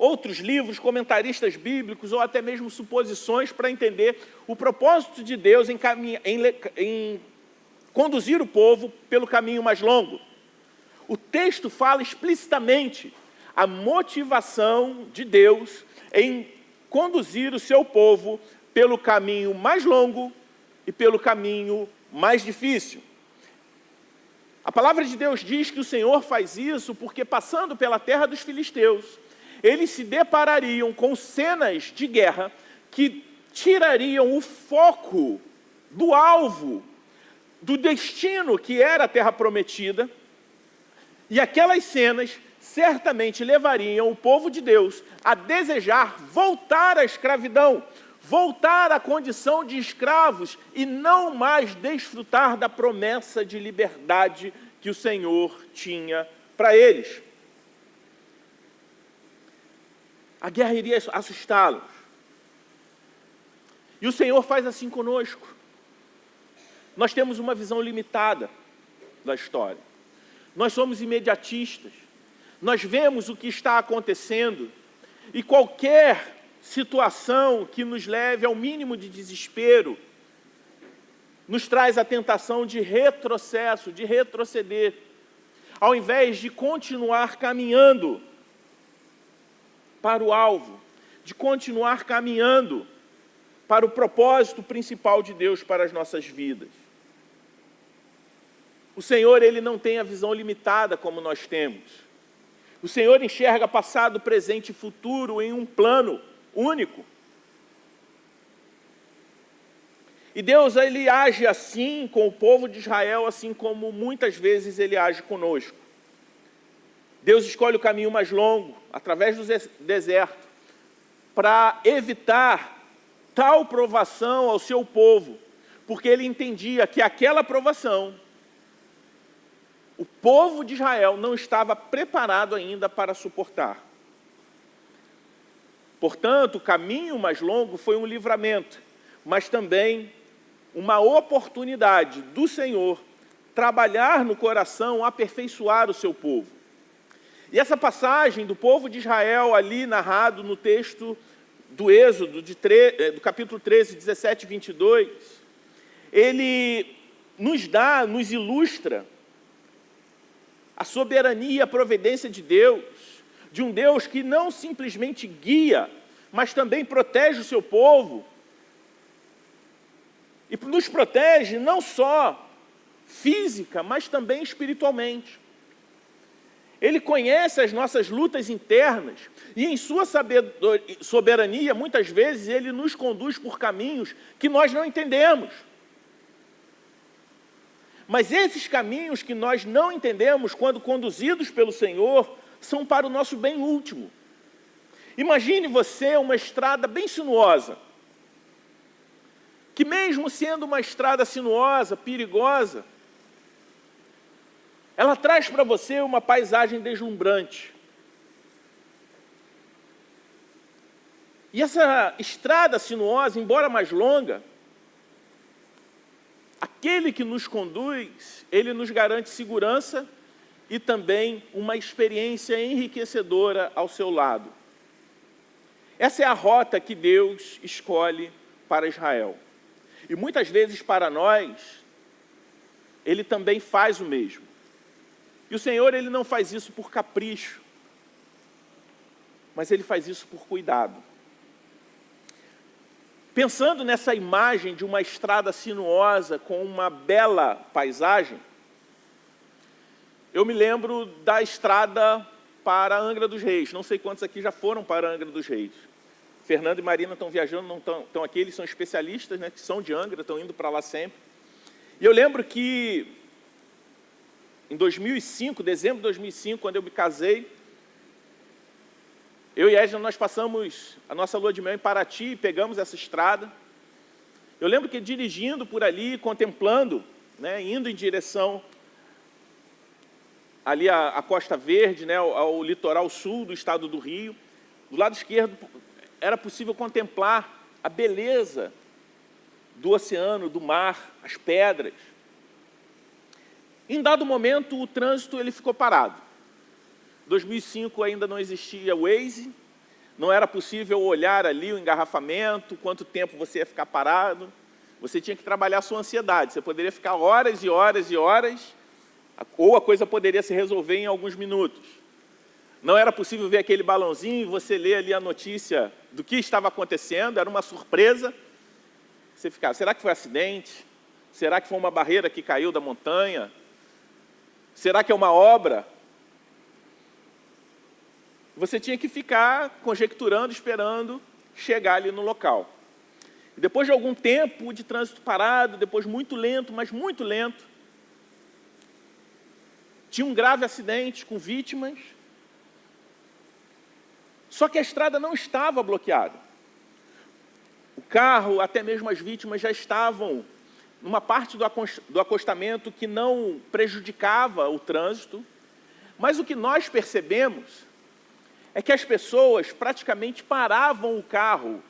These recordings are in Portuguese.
outros livros, comentaristas bíblicos ou até mesmo suposições para entender o propósito de Deus em conduzir o povo pelo caminho mais longo. O texto fala explicitamente a motivação de Deus em conduzir o seu povo pelo caminho mais longo e pelo caminho mais difícil. A palavra de Deus diz que o Senhor faz isso porque, passando pela terra dos filisteus, eles se deparariam com cenas de guerra que tirariam o foco do alvo, do destino que era a terra prometida, e aquelas cenas certamente levariam o povo de Deus a desejar voltar à escravidão, voltar à condição de escravos e não mais desfrutar da promessa de liberdade que o Senhor tinha para eles. A guerra iria assustá-los. E o Senhor faz assim conosco. Nós temos uma visão limitada da história. Nós somos imediatistas. Nós vemos o que está acontecendo e qualquer situação que nos leve ao mínimo de desespero nos traz a tentação de retrocesso, de retroceder, ao invés de continuar caminhando para o alvo, de continuar caminhando para o propósito principal de Deus para as nossas vidas. O Senhor, Ele não tem a visão limitada como nós temos. O Senhor enxerga passado, presente e futuro em um plano único. E Deus, Ele age assim com o povo de Israel, assim como muitas vezes Ele age conosco. Deus escolhe o caminho mais longo, através do deserto, para evitar tal provação ao seu povo, porque Ele entendia que aquela provação, o povo de Israel não estava preparado ainda para suportar. Portanto, o caminho mais longo foi um livramento, mas também uma oportunidade do Senhor trabalhar no coração, aperfeiçoar o seu povo. E essa passagem do povo de Israel ali narrado no texto do Êxodo, do capítulo 13, 17 e 22, ele nos ilustra a soberania e a providência de Deus, de um Deus que não simplesmente guia, mas também protege o seu povo. E nos protege não só física, mas também espiritualmente. Ele conhece as nossas lutas internas e em sua soberania, muitas vezes, Ele nos conduz por caminhos que nós não entendemos. Mas esses caminhos que nós não entendemos, quando conduzidos pelo Senhor, são para o nosso bem último. Imagine você uma estrada bem sinuosa, que mesmo sendo uma estrada sinuosa, perigosa, ela traz para você uma paisagem deslumbrante. E essa estrada sinuosa, embora mais longa, aquele que nos conduz, ele nos garante segurança e também uma experiência enriquecedora ao seu lado. Essa é a rota que Deus escolhe para Israel. E muitas vezes para nós, Ele também faz o mesmo. E o Senhor, Ele não faz isso por capricho, mas Ele faz isso por cuidado. Pensando nessa imagem de uma estrada sinuosa com uma bela paisagem, eu me lembro da estrada para Angra dos Reis. Não sei quantos aqui já foram para Angra dos Reis. Fernando e Marina estão viajando, não estão aqui, eles são especialistas, né, que são de Angra, estão indo para lá sempre. E eu lembro que em 2005, dezembro de 2005, quando eu me casei, eu e Edna, nós passamos a nossa lua de mel em Paraty e pegamos essa estrada. Eu lembro que dirigindo por ali, contemplando, né, indo em direção ali à Costa Verde, né, ao litoral sul do estado do Rio, do lado esquerdo era possível contemplar a beleza do oceano, do mar, as pedras. Em dado momento, o trânsito ele ficou parado. Em 2005 ainda não existia o Waze, não era possível olhar ali o engarrafamento, quanto tempo você ia ficar parado. Você tinha que trabalhar a sua ansiedade. Você poderia ficar horas e horas e horas, ou a coisa poderia se resolver em alguns minutos. Não era possível ver aquele balãozinho e você ler ali a notícia do que estava acontecendo, era uma surpresa. Você ficava, será que foi acidente? Será que foi uma barreira que caiu da montanha? Será que é uma obra? Você tinha que ficar conjecturando, esperando chegar ali no local. Depois de algum tempo de trânsito parado, depois muito lento, mas muito lento, tinha um grave acidente com vítimas, só que a estrada não estava bloqueada. O carro, até mesmo as vítimas, já estavam numa parte do acostamento que não prejudicava o trânsito, mas o que nós percebemos é que as pessoas praticamente paravam o carro,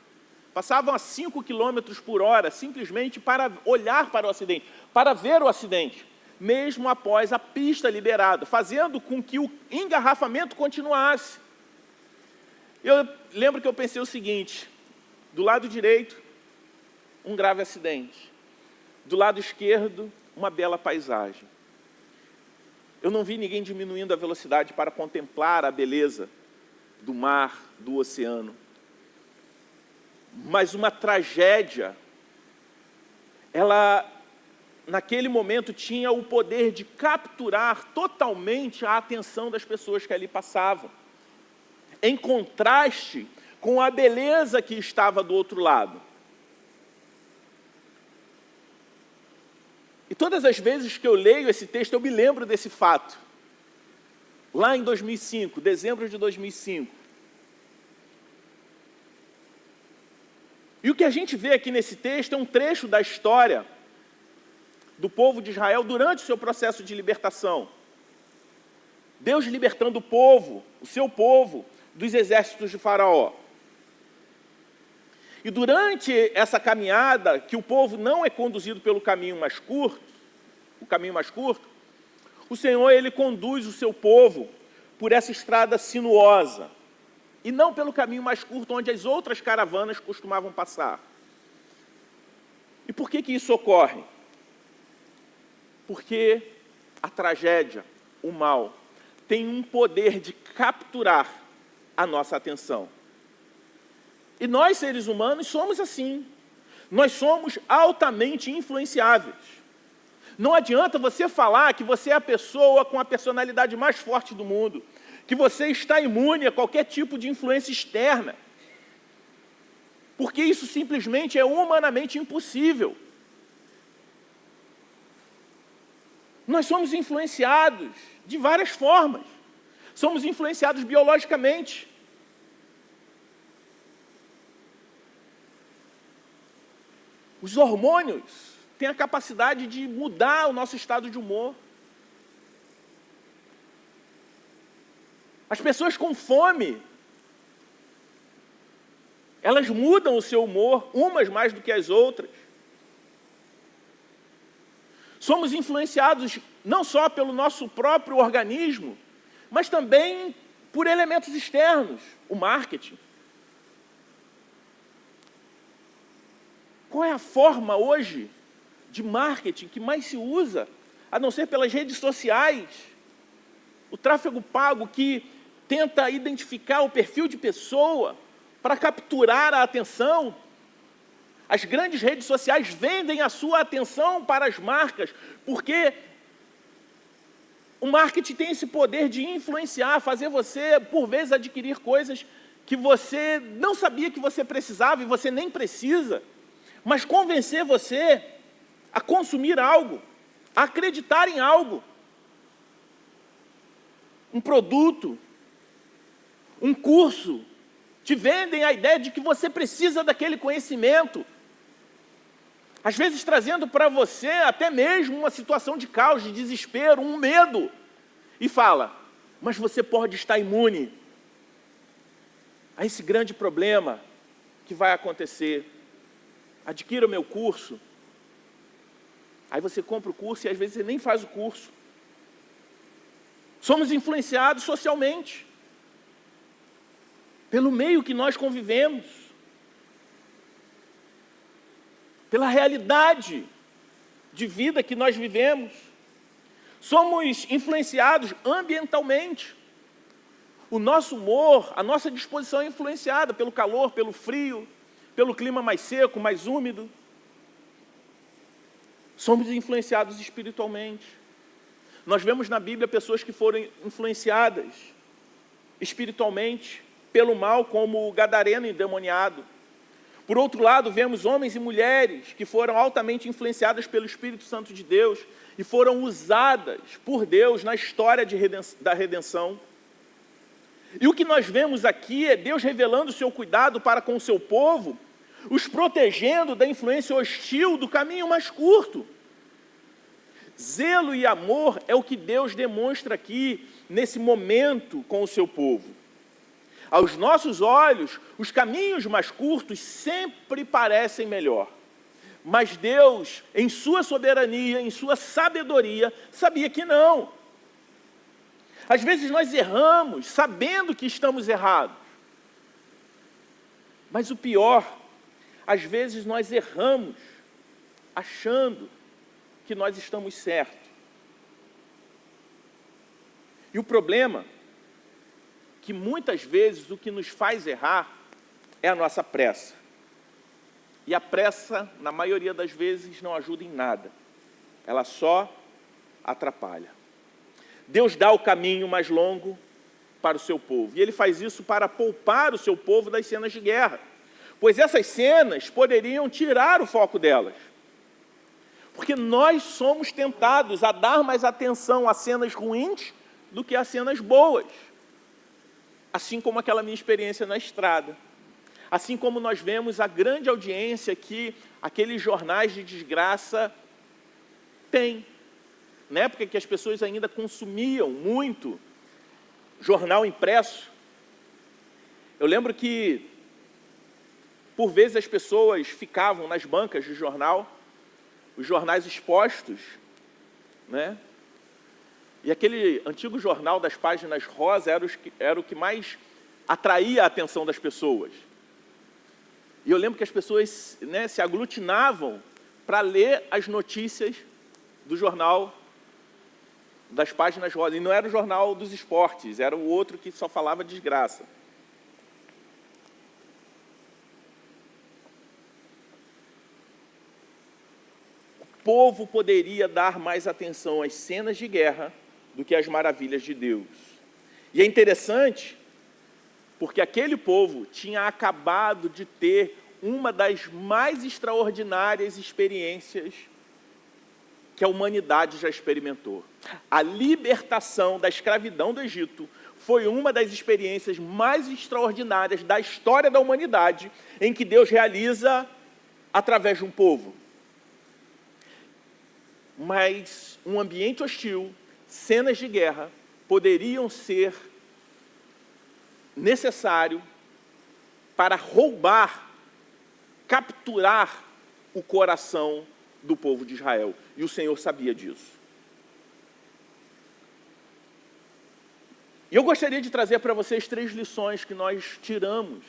passavam a 5 km por hora, simplesmente para olhar para o acidente, para ver o acidente, mesmo após a pista liberada, fazendo com que o engarrafamento continuasse. Eu lembro que eu pensei o seguinte, do lado direito, um grave acidente, do lado esquerdo, uma bela paisagem. Eu não vi ninguém diminuindo a velocidade para contemplar a beleza do mar, do oceano. Mas uma tragédia, ela, naquele momento, tinha o poder de capturar totalmente a atenção das pessoas que ali passavam, em contraste com a beleza que estava do outro lado. E todas as vezes que eu leio esse texto, eu me lembro desse fato. Lá em 2005, dezembro de 2005. E o que a gente vê aqui nesse texto é um trecho da história do povo de Israel durante o seu processo de libertação. Deus libertando o povo, o seu povo, dos exércitos de Faraó. E durante essa caminhada, que o povo não é conduzido pelo caminho mais curto, o Senhor, Ele conduz o seu povo por essa estrada sinuosa, e não pelo caminho mais curto, onde as outras caravanas costumavam passar. E por que isso ocorre? Porque a tragédia, o mal, tem um poder de capturar a nossa atenção. E nós, seres humanos, somos assim. Nós somos altamente influenciáveis. Não adianta você falar que você é a pessoa com a personalidade mais forte do mundo, que você está imune a qualquer tipo de influência externa, porque isso simplesmente é humanamente impossível. Nós somos influenciados de várias formas. Somos influenciados biologicamente. Os hormônios têm a capacidade de mudar o nosso estado de humor. As pessoas com fome, elas mudam o seu humor, umas mais do que as outras. Somos influenciados não só pelo nosso próprio organismo, mas também por elementos externos, o marketing. Qual é a forma hoje de marketing que mais se usa, a não ser pelas redes sociais? O tráfego pago que tenta identificar o perfil de pessoa para capturar a atenção. As grandes redes sociais vendem a sua atenção para as marcas, porque o marketing tem esse poder de influenciar, fazer você, por vezes, adquirir coisas que você não sabia que você precisava e você nem precisa, mas convencer você a consumir algo, a acreditar em algo. Um produto, um curso, te vendem a ideia de que você precisa daquele conhecimento. Às vezes trazendo para você até mesmo uma situação de caos, de desespero, um medo. E fala, mas você pode estar imune a esse grande problema que vai acontecer. Adquira o meu curso. Aí você compra o curso e às vezes você nem faz o curso. Somos influenciados socialmente. pelo meio que nós convivemos, pela realidade de vida que nós vivemos. Somos influenciados ambientalmente. O nosso humor, a nossa disposição é influenciada pelo calor, pelo frio, pelo clima mais seco, mais úmido. Somos influenciados espiritualmente. Nós vemos na Bíblia pessoas que foram influenciadas espiritualmente pelo mal, como o gadareno endemoniado. Por outro lado, vemos homens e mulheres que foram altamente influenciadas pelo Espírito Santo de Deus e foram usadas por Deus na história da redenção. E o que nós vemos aqui é Deus revelando o seu cuidado para com o seu povo, os protegendo da influência hostil do caminho mais curto. Zelo e amor é o que Deus demonstra aqui, nesse momento, com o seu povo. Aos nossos olhos, os caminhos mais curtos sempre parecem melhor. Mas Deus, em sua soberania, em sua sabedoria, sabia que não. Às vezes nós erramos, sabendo que estamos errados. Mas o pior, às vezes nós erramos, achando que nós estamos certos. E o problema que muitas vezes o que nos faz errar é a nossa pressa. E a pressa, na maioria das vezes, não ajuda em nada. Ela só atrapalha. Deus dá o caminho mais longo para o seu povo. E Ele faz isso para poupar o seu povo das cenas de guerra. Pois essas cenas poderiam tirar o foco delas. Porque nós somos tentados a dar mais atenção a cenas ruins do que a cenas boas. Assim como aquela minha experiência na estrada. Assim como nós vemos a grande audiência que aqueles jornais de desgraça têm. Na época que as pessoas ainda consumiam muito jornal impresso, eu lembro que, por vezes, as pessoas ficavam nas bancas de jornal, os jornais expostos, né? E aquele antigo jornal das páginas rosa era o que mais atraía a atenção das pessoas. E eu lembro que as pessoas, né, se aglutinavam para ler as notícias do jornal das páginas rosa. E não era o jornal dos esportes, era o outro que só falava desgraça. O povo poderia dar mais atenção às cenas de guerra do que às maravilhas de Deus. E é interessante, porque aquele povo tinha acabado de ter uma das mais extraordinárias experiências que a humanidade já experimentou. A libertação da escravidão do Egito foi uma das experiências mais extraordinárias da história da humanidade, em que Deus realiza através de um povo. Mas um ambiente hostil, cenas de guerra, poderiam ser necessário para roubar, capturar o coração do povo de Israel. E o Senhor sabia disso. E eu gostaria de trazer para vocês 3 lições que nós tiramos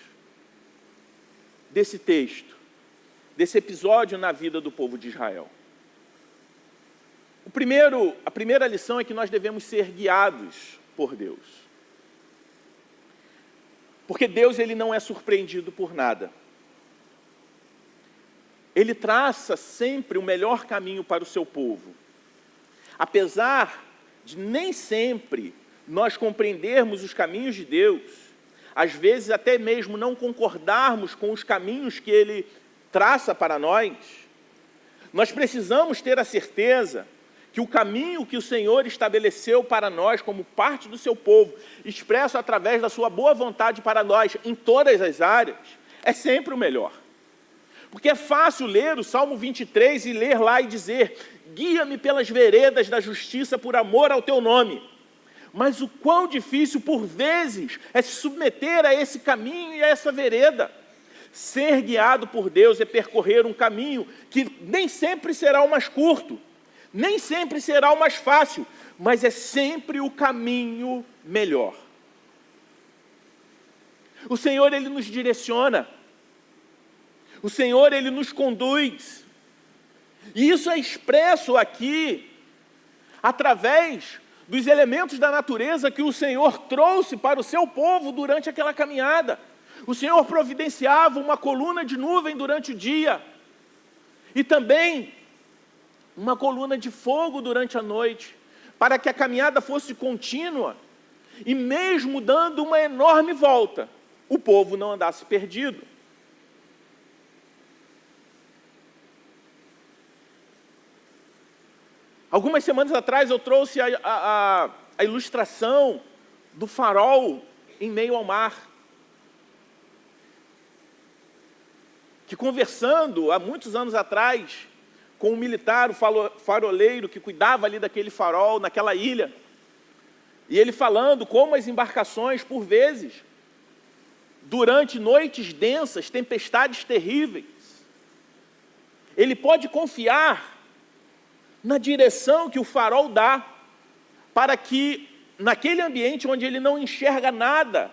desse texto, desse episódio na vida do povo de Israel. A primeira lição é que nós devemos ser guiados por Deus. Porque Deus, Ele não é surpreendido por nada. Ele traça sempre o melhor caminho para o seu povo. Apesar de nem sempre nós compreendermos os caminhos de Deus, às vezes até mesmo não concordarmos com os caminhos que Ele traça para nós, nós precisamos ter a certeza que o caminho que o Senhor estabeleceu para nós como parte do seu povo, expresso através da sua boa vontade para nós em todas as áreas, é sempre o melhor. Porque é fácil ler o Salmo 23 e ler lá e dizer: guia-me pelas veredas da justiça por amor ao teu nome. Mas o quão difícil por vezes é se submeter a esse caminho e a essa vereda. Ser guiado por Deus é percorrer um caminho que nem sempre será o mais curto, nem sempre será o mais fácil, mas é sempre o caminho melhor. O Senhor, Ele nos direciona. O Senhor, Ele nos conduz. E isso é expresso aqui, através dos elementos da natureza que o Senhor trouxe para o seu povo durante aquela caminhada. O Senhor providenciava uma coluna de nuvem durante o dia, e também uma coluna de fogo durante a noite, para que a caminhada fosse contínua, e mesmo dando uma enorme volta, o povo não andasse perdido. Algumas semanas atrás eu trouxe a ilustração do farol em meio ao mar, que, conversando há muitos anos atrás com um militar, o faroleiro que cuidava ali daquele farol, naquela ilha, e ele falando como as embarcações, por vezes, durante noites densas, tempestades terríveis, ele pode confiar na direção que o farol dá, para que, naquele ambiente onde ele não enxerga nada,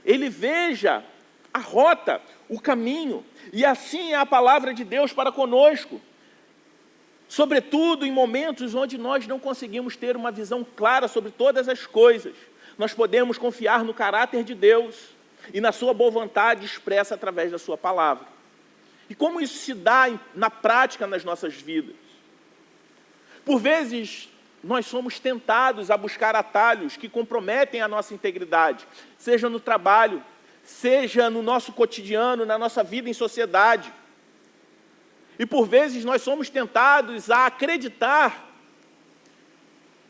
ele veja a rota, o caminho. E assim é a palavra de Deus para conosco. Sobretudo em momentos onde nós não conseguimos ter uma visão clara sobre todas as coisas, nós podemos confiar no caráter de Deus e na sua boa vontade expressa através da sua palavra. E como isso se dá na prática nas nossas vidas? Por vezes, nós somos tentados a buscar atalhos que comprometem a nossa integridade, seja no trabalho, seja no nosso cotidiano, na nossa vida em sociedade. E por vezes nós somos tentados a acreditar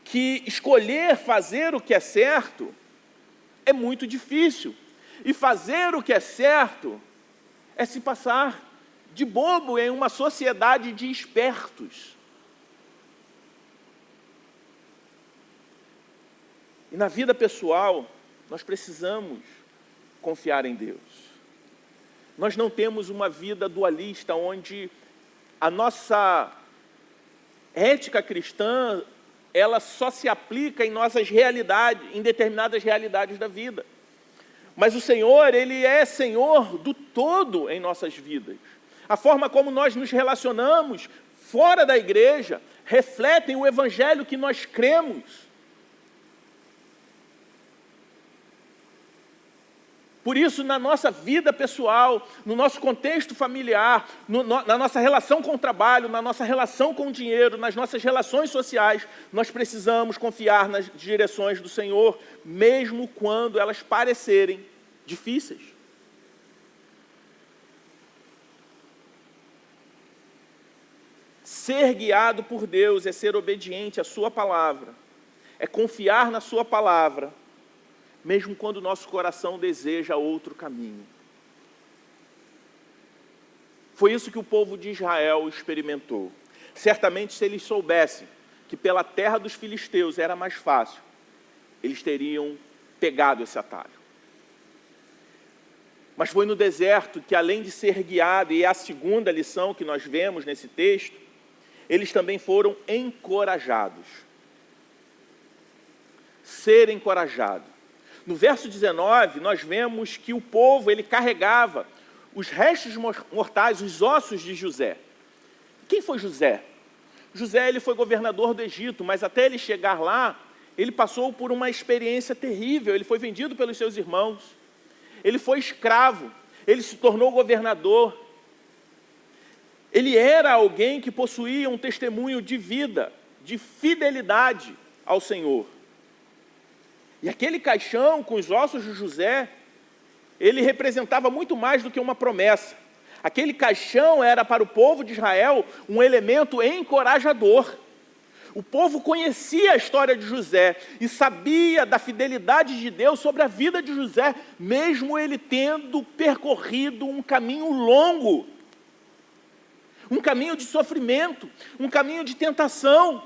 que escolher fazer o que é certo é muito difícil. E fazer o que é certo é se passar de bobo em uma sociedade de espertos. E na vida pessoal, nós precisamos confiar em Deus. Nós não temos uma vida dualista, onde a nossa ética cristã, ela só se aplica em nossas realidades, em determinadas realidades da vida. Mas o Senhor, Ele é Senhor do todo em nossas vidas. A forma como nós nos relacionamos fora da igreja refletem o evangelho que nós cremos. Por isso, na nossa vida pessoal, no nosso contexto familiar, na nossa relação com o trabalho, na nossa relação com o dinheiro, nas nossas relações sociais, nós precisamos confiar nas direções do Senhor, mesmo quando elas parecerem difíceis. Ser guiado por Deus é ser obediente à sua palavra, é confiar na sua palavra, mesmo quando o nosso coração deseja outro caminho. Foi isso que o povo de Israel experimentou. Certamente, se eles soubessem que pela terra dos filisteus era mais fácil, eles teriam pegado esse atalho. Mas foi no deserto que, além de ser guiado, e é a segunda lição que nós vemos nesse texto, eles também foram encorajados. Ser encorajado. No verso 19, nós vemos que o povo, ele carregava os restos mortais, os ossos de José. Quem foi José? José, ele foi governador do Egito, mas até ele chegar lá, ele passou por uma experiência terrível. Ele foi vendido pelos seus irmãos, ele foi escravo, ele se tornou governador. Ele era alguém que possuía um testemunho de vida, de fidelidade ao Senhor. E aquele caixão com os ossos de José, ele representava muito mais do que uma promessa. Aquele caixão era para o povo de Israel um elemento encorajador. O povo conhecia a história de José e sabia da fidelidade de Deus sobre a vida de José, mesmo ele tendo percorrido um caminho longo, um caminho de sofrimento, um caminho de tentação.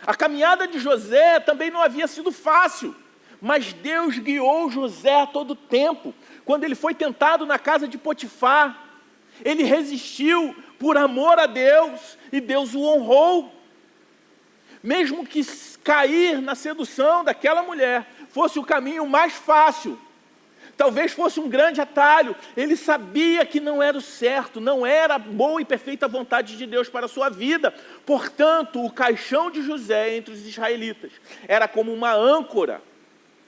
A caminhada de José também não havia sido fácil, mas Deus guiou José a todo tempo. Quando ele foi tentado na casa de Potifar, ele resistiu por amor a Deus e Deus o honrou. Mesmo que cair na sedução daquela mulher fosse o caminho mais fácil, Talvez fosse um grande atalho. Ele sabia que não era o certo, não era a boa e perfeita vontade de Deus para a sua vida. Portanto, o caixão de José entre os israelitas era como uma âncora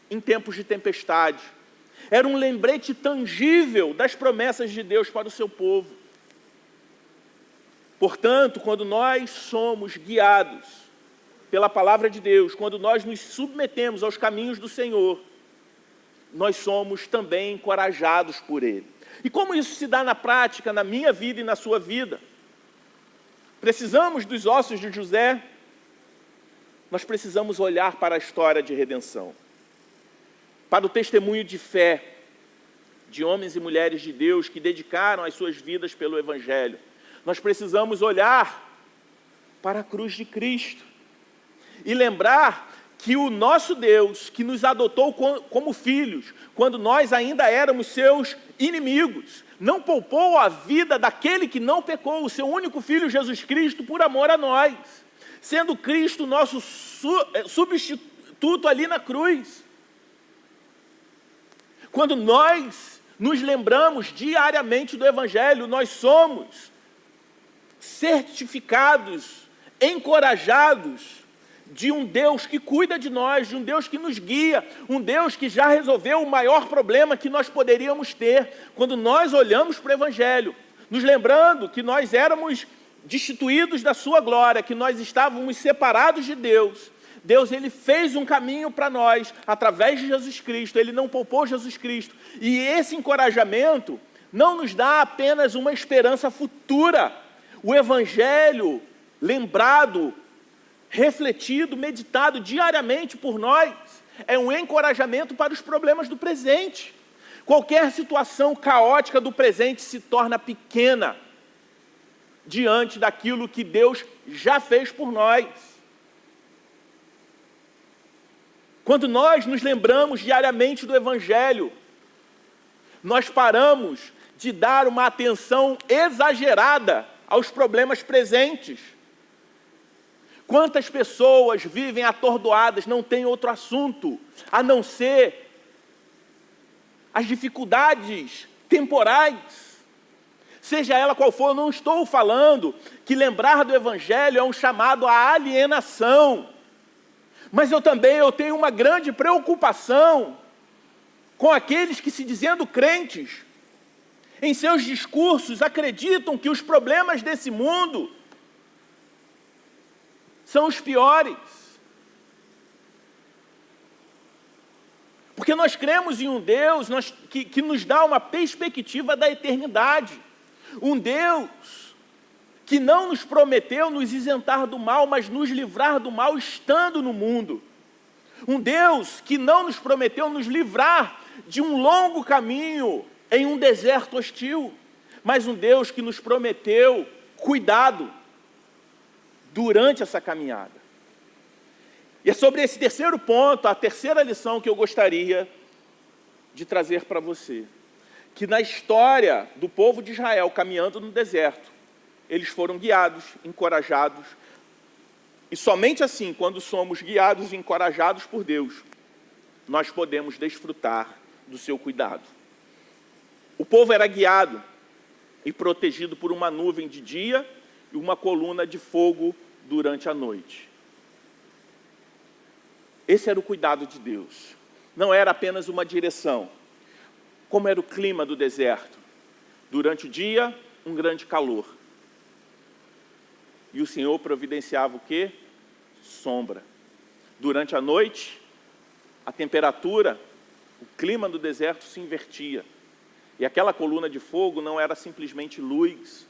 em tempos de tempestade. Era um lembrete tangível das promessas de Deus para o seu povo. Portanto, quando nós somos guiados pela palavra de Deus, quando nós nos submetemos aos caminhos do Senhor, nós somos também encorajados por Ele. E como isso se dá na prática, na minha vida e na sua vida? Precisamos dos ossos de José? Nós precisamos olhar para a história de redenção, para o testemunho de fé de homens e mulheres de Deus que dedicaram as suas vidas pelo Evangelho. Nós precisamos olhar para a cruz de Cristo e lembrar que o nosso Deus, que nos adotou como filhos, quando nós ainda éramos seus inimigos, não poupou a vida daquele que não pecou, o seu único Filho, Jesus Cristo, por amor a nós, sendo Cristo nosso substituto ali na cruz. Quando nós nos lembramos diariamente do Evangelho, nós somos certificados, encorajados de um Deus que cuida de nós, de um Deus que nos guia, um Deus que já resolveu o maior problema que nós poderíamos ter. Quando nós olhamos para o Evangelho, nos lembrando que nós éramos destituídos da sua glória, que nós estávamos separados de Deus, Deus, Ele fez um caminho para nós, através de Jesus Cristo, Ele não poupou Jesus Cristo. E esse encorajamento não nos dá apenas uma esperança futura. O Evangelho, lembrado, refletido, meditado diariamente por nós, é um encorajamento para os problemas do presente. Qualquer situação caótica do presente se torna pequena diante daquilo que Deus já fez por nós. Quando nós nos lembramos diariamente do Evangelho, nós paramos de dar uma atenção exagerada aos problemas presentes. Quantas pessoas vivem atordoadas, não têm outro assunto, a não ser as dificuldades temporais. Seja ela qual for, eu não estou falando que lembrar do Evangelho é um chamado à alienação. Mas eu tenho uma grande preocupação com aqueles que, se dizendo crentes, em seus discursos acreditam que os problemas desse mundo são os piores. Porque nós cremos em um Deus que nos dá uma perspectiva da eternidade. Um Deus que não nos prometeu nos isentar do mal, mas nos livrar do mal estando no mundo. Um Deus que não nos prometeu nos livrar de um longo caminho em um deserto hostil, mas um Deus que nos prometeu cuidado durante essa caminhada. E é sobre esse terceiro ponto, a terceira lição que eu gostaria de trazer para você. Que na história do povo de Israel caminhando no deserto, eles foram guiados, encorajados. E somente assim, quando somos guiados e encorajados por Deus, nós podemos desfrutar do seu cuidado. O povo era guiado e protegido por uma nuvem de dia e uma coluna de fogo durante a noite. Esse era o cuidado de Deus. Não era apenas uma direção. Como era o clima do deserto? Durante o dia, um grande calor. E o Senhor providenciava o quê? Sombra. Durante a noite, a temperatura, o clima do deserto se invertia. E aquela coluna de fogo não era simplesmente luz,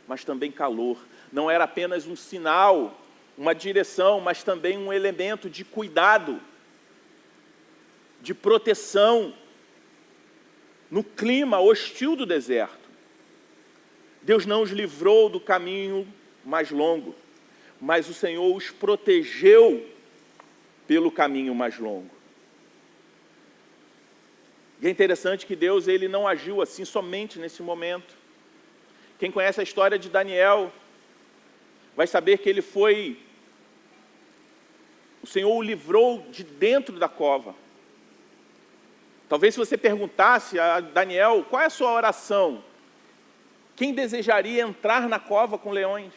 mas também calor. Não era apenas um sinal, uma direção, mas também um elemento de cuidado, de proteção no clima hostil do deserto. Deus não os livrou do caminho mais longo, mas o Senhor os protegeu pelo caminho mais longo. E é interessante que Deus ele não agiu assim somente nesse momento. Quem conhece a história de Daniel vai saber que o Senhor o livrou de dentro da cova. Talvez se você perguntasse a Daniel, qual é a sua oração? Quem desejaria entrar na cova com leões?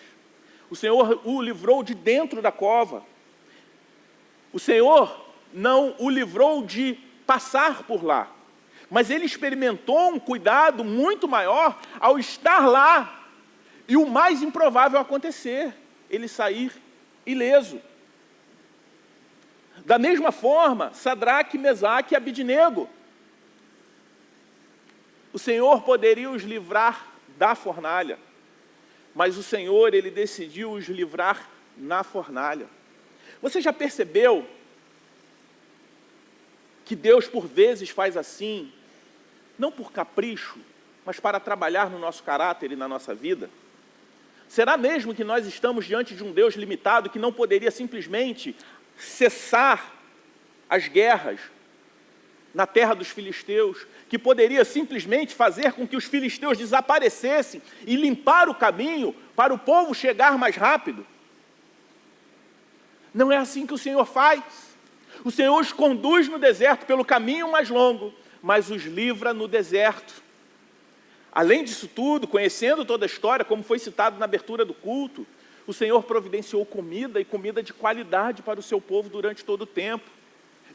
O Senhor o livrou de dentro da cova. O Senhor não o livrou de passar por lá. Mas ele experimentou um cuidado muito maior ao estar lá. E o mais improvável acontecer, ele sair ileso. Da mesma forma, Sadraque, Mesaque e Abidnego. O Senhor poderia os livrar da fornalha, mas o Senhor, ele decidiu os livrar na fornalha. Você já percebeu que Deus por vezes faz assim, não por capricho, mas para trabalhar no nosso caráter e na nossa vida? Será mesmo que nós estamos diante de um Deus limitado que não poderia simplesmente cessar as guerras na terra dos filisteus, que poderia simplesmente fazer com que os filisteus desaparecessem e limpar o caminho para o povo chegar mais rápido? Não é assim que o Senhor faz. O Senhor os conduz no deserto pelo caminho mais longo, mas os livra no deserto. Além disso tudo, conhecendo toda a história, como foi citado na abertura do culto, o Senhor providenciou comida e comida de qualidade para o seu povo durante todo o tempo.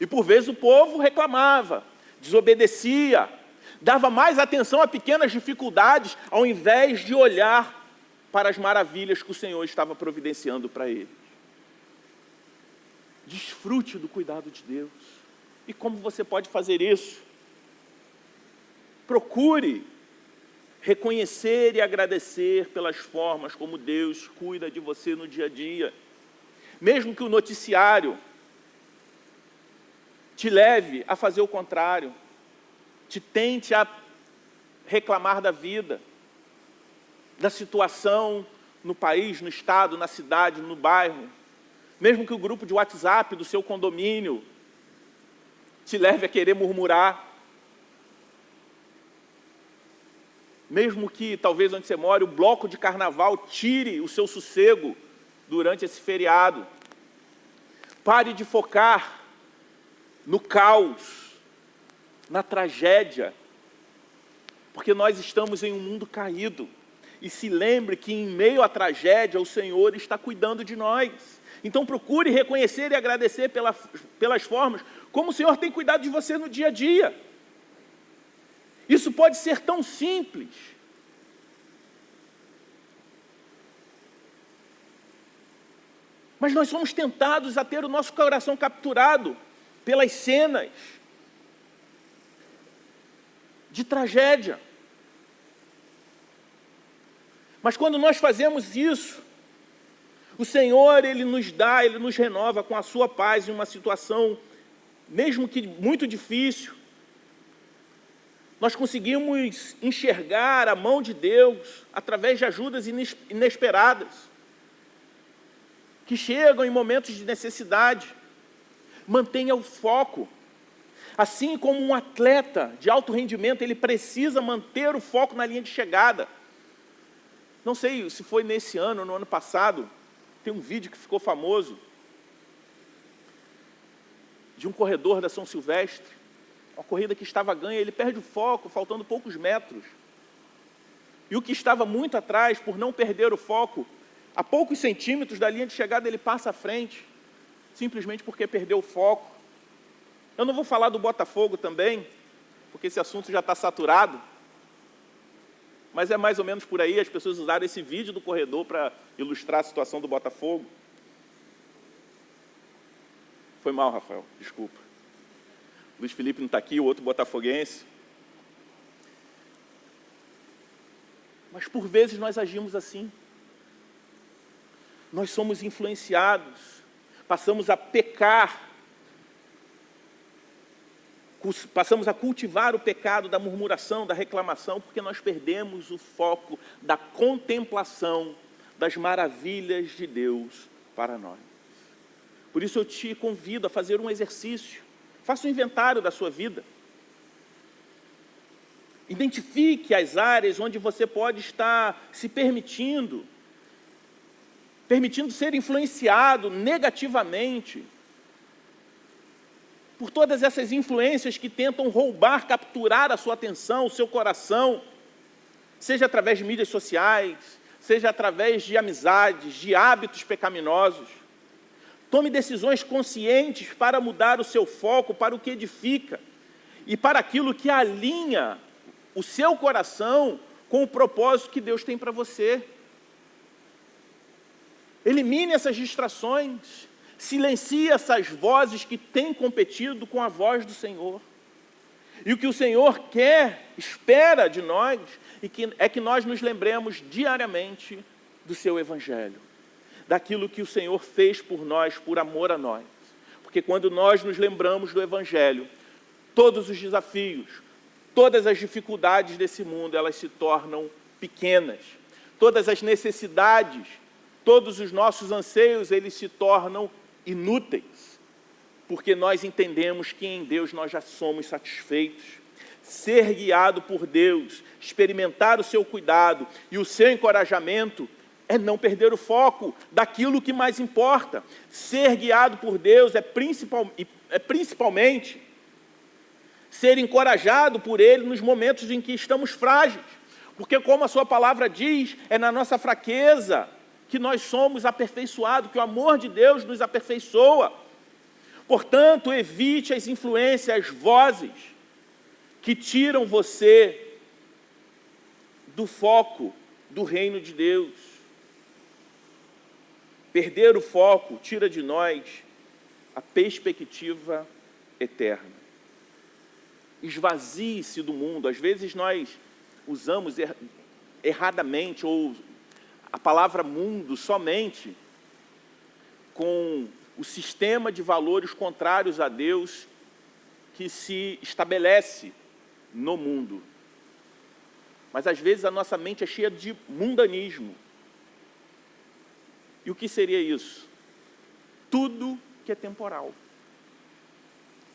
E por vezes o povo reclamava, desobedecia, dava mais atenção a pequenas dificuldades, ao invés de olhar para as maravilhas que o Senhor estava providenciando para eles. Desfrute do cuidado de Deus. E como você pode fazer isso? Procure reconhecer e agradecer pelas formas como Deus cuida de você no dia a dia. Mesmo que o noticiário te leve a fazer o contrário, te tente a reclamar da vida, da situação no país, no estado, na cidade, no bairro. Mesmo que o grupo de WhatsApp do seu condomínio te leve a querer murmurar. Mesmo que, talvez onde você mora, o bloco de carnaval tire o seu sossego durante esse feriado. Pare de focar no caos, na tragédia, porque nós estamos em um mundo caído. E se lembre que em meio à tragédia, o Senhor está cuidando de nós. Então procure reconhecer e agradecer pelas formas como o Senhor tem cuidado de você no dia a dia. Isso pode ser tão simples. Mas nós somos tentados a ter o nosso coração capturado pelas cenas de tragédia. Mas quando nós fazemos isso, o Senhor, Ele nos renova com a sua paz em uma situação, mesmo que muito difícil. Nós conseguimos enxergar a mão de Deus através de ajudas inesperadas, que chegam em momentos de necessidade. Mantenha o foco. Assim como um atleta de alto rendimento, ele precisa manter o foco na linha de chegada. Não sei se foi nesse ano ou no ano passado, tem um vídeo que ficou famoso, de um corredor da São Silvestre, uma corrida que estava ganha, ele perde o foco, faltando poucos metros. E o que estava muito atrás, por não perder o foco, a poucos centímetros da linha de chegada, ele passa à frente, simplesmente porque perdeu o foco. Eu não vou falar do Botafogo também, porque esse assunto já está saturado, mas é mais ou menos por aí. As pessoas usaram esse vídeo do corredor para ilustrar a situação do Botafogo. Foi mal, Rafael, desculpa. Luiz Felipe não está aqui, o outro botafoguense. Mas por vezes nós agimos assim. Nós somos influenciados, passamos a pecar, passamos a cultivar o pecado da murmuração, da reclamação, porque nós perdemos o foco da contemplação das maravilhas de Deus para nós. Por isso eu te convido a fazer um exercício. Faça um inventário da sua vida. Identifique as áreas onde você pode estar se permitindo ser influenciado negativamente por todas essas influências que tentam roubar, capturar a sua atenção, o seu coração, seja através de mídias sociais, seja através de amizades, de hábitos pecaminosos. Tome decisões conscientes para mudar o seu foco para o que edifica e para aquilo que alinha o seu coração com o propósito que Deus tem para você. Elimine essas distrações, silencie essas vozes que têm competido com a voz do Senhor. E o que o Senhor quer, espera de nós, é que nós nos lembremos diariamente do seu Evangelho, daquilo que o Senhor fez por nós, por amor a nós. Porque quando nós nos lembramos do Evangelho, todos os desafios, todas as dificuldades desse mundo, elas se tornam pequenas. Todas as necessidades, todos os nossos anseios, eles se tornam inúteis. Porque nós entendemos que em Deus nós já somos satisfeitos. Ser guiado por Deus, experimentar o seu cuidado e o seu encorajamento é não perder o foco daquilo que mais importa. Ser guiado por Deus é principalmente ser encorajado por Ele nos momentos em que estamos frágeis. Porque, como a sua palavra diz, é na nossa fraqueza que nós somos aperfeiçoados, que o amor de Deus nos aperfeiçoa. Portanto, evite as influências, as vozes que tiram você do foco do reino de Deus. Perder o foco tira de nós a perspectiva eterna. Esvazie-se do mundo. Às vezes nós usamos erradamente ou a palavra mundo somente com o sistema de valores contrários a Deus que se estabelece no mundo. Mas às vezes a nossa mente é cheia de mundanismo. E o que seria isso? Tudo que é temporal.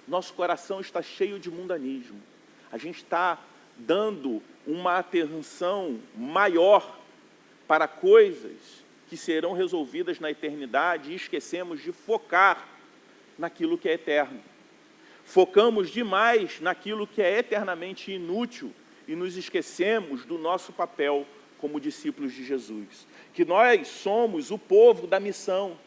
Nosso coração está cheio de mundanismo. A gente está dando uma atenção maior para coisas que serão resolvidas na eternidade e esquecemos de focar naquilo que é eterno. Focamos demais naquilo que é eternamente inútil e nos esquecemos do nosso papel como discípulos de Jesus. Que nós somos o povo da missão,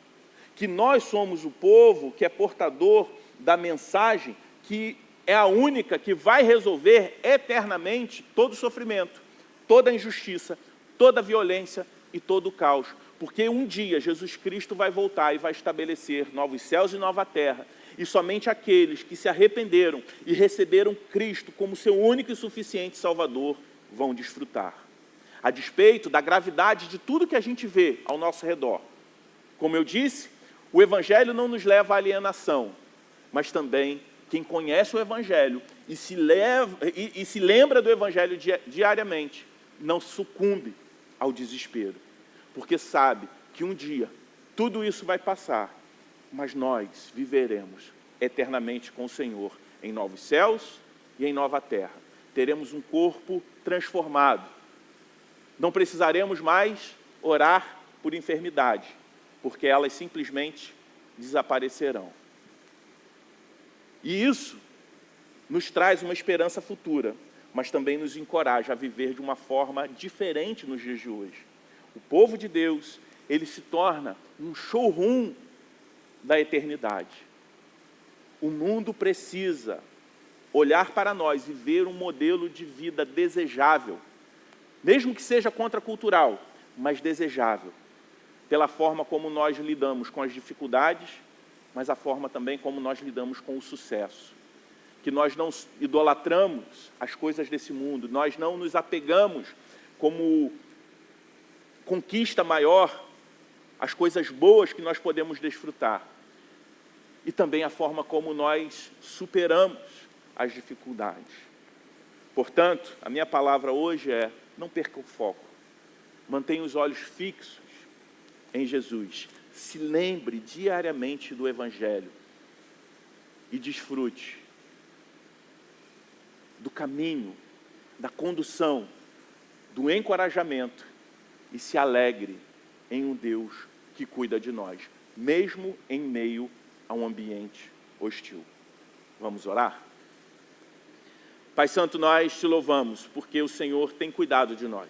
que nós somos o povo que é portador da mensagem, que é a única que vai resolver eternamente todo o sofrimento, toda a injustiça, toda a violência e todo o caos. Porque um dia Jesus Cristo vai voltar e vai estabelecer novos céus e nova terra. E somente aqueles que se arrependeram e receberam Cristo como seu único e suficiente Salvador vão desfrutar. A despeito da gravidade de tudo que a gente vê ao nosso redor. Como eu disse, o Evangelho não nos leva à alienação, mas também quem conhece o Evangelho e se lembra do Evangelho diariamente, não sucumbe ao desespero, porque sabe que um dia tudo isso vai passar, mas nós viveremos eternamente com o Senhor em novos céus e em nova terra. Teremos um corpo transformado. Não precisaremos mais orar por enfermidade, porque elas simplesmente desaparecerão. E isso nos traz uma esperança futura, mas também nos encoraja a viver de uma forma diferente nos dias de hoje. O povo de Deus, ele se torna um showroom da eternidade. O mundo precisa olhar para nós e ver um modelo de vida desejável, mesmo que seja contracultural, mas desejável, pela forma como nós lidamos com as dificuldades, mas a forma também como nós lidamos com o sucesso. Que nós não idolatramos as coisas desse mundo, nós não nos apegamos como conquista maior às coisas boas que nós podemos desfrutar. E também a forma como nós superamos as dificuldades. Portanto, a minha palavra hoje é: não perca o foco. Mantenha os olhos fixos em Jesus. Se lembre diariamente do Evangelho e desfrute do caminho, da condução, do encorajamento e se alegre em um Deus que cuida de nós, mesmo em meio a um ambiente hostil. Vamos orar? Pai Santo, nós te louvamos, porque o Senhor tem cuidado de nós.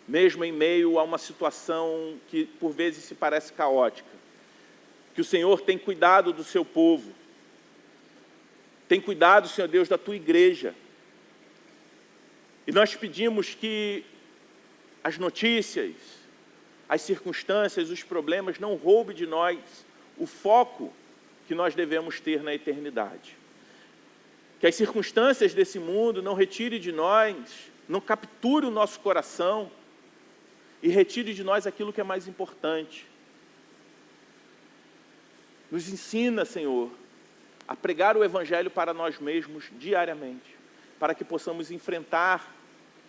Mesmo em meio a uma situação que por vezes se parece caótica, que o Senhor tem cuidado do seu povo, tem cuidado, Senhor Deus, da tua igreja. E nós pedimos que as notícias, as circunstâncias, os problemas não roubem de nós o foco que nós devemos ter na eternidade. Que as circunstâncias desse mundo não retirem de nós, não capture o nosso coração e retire de nós aquilo que é mais importante. Nos ensina, Senhor, a pregar o Evangelho para nós mesmos diariamente, para que possamos enfrentar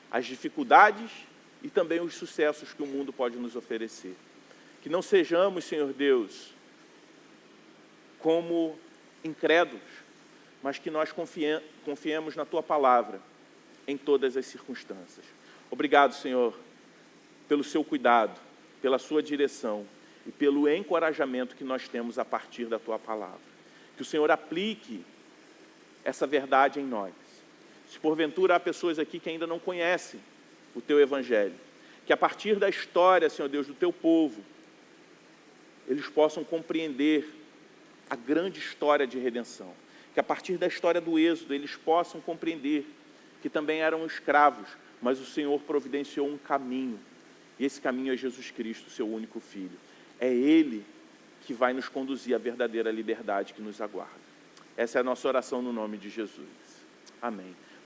as dificuldades e também os sucessos que o mundo pode nos oferecer. Que não sejamos, Senhor Deus, como incrédulos, mas que nós confiemos na tua palavra em todas as circunstâncias. Obrigado, Senhor, pelo seu cuidado, pela sua direção e pelo encorajamento que nós temos a partir da tua palavra. Que o Senhor aplique essa verdade em nós. Se porventura há pessoas aqui que ainda não conhecem o teu Evangelho, que a partir da história, Senhor Deus, do teu povo, eles possam compreender a grande história de redenção. Que a partir da história do Êxodo, eles possam compreender que também eram escravos, mas o Senhor providenciou um caminho. E esse caminho é Jesus Cristo, seu único Filho. É Ele que vai nos conduzir à verdadeira liberdade que nos aguarda. Essa é a nossa oração no nome de Jesus. Amém.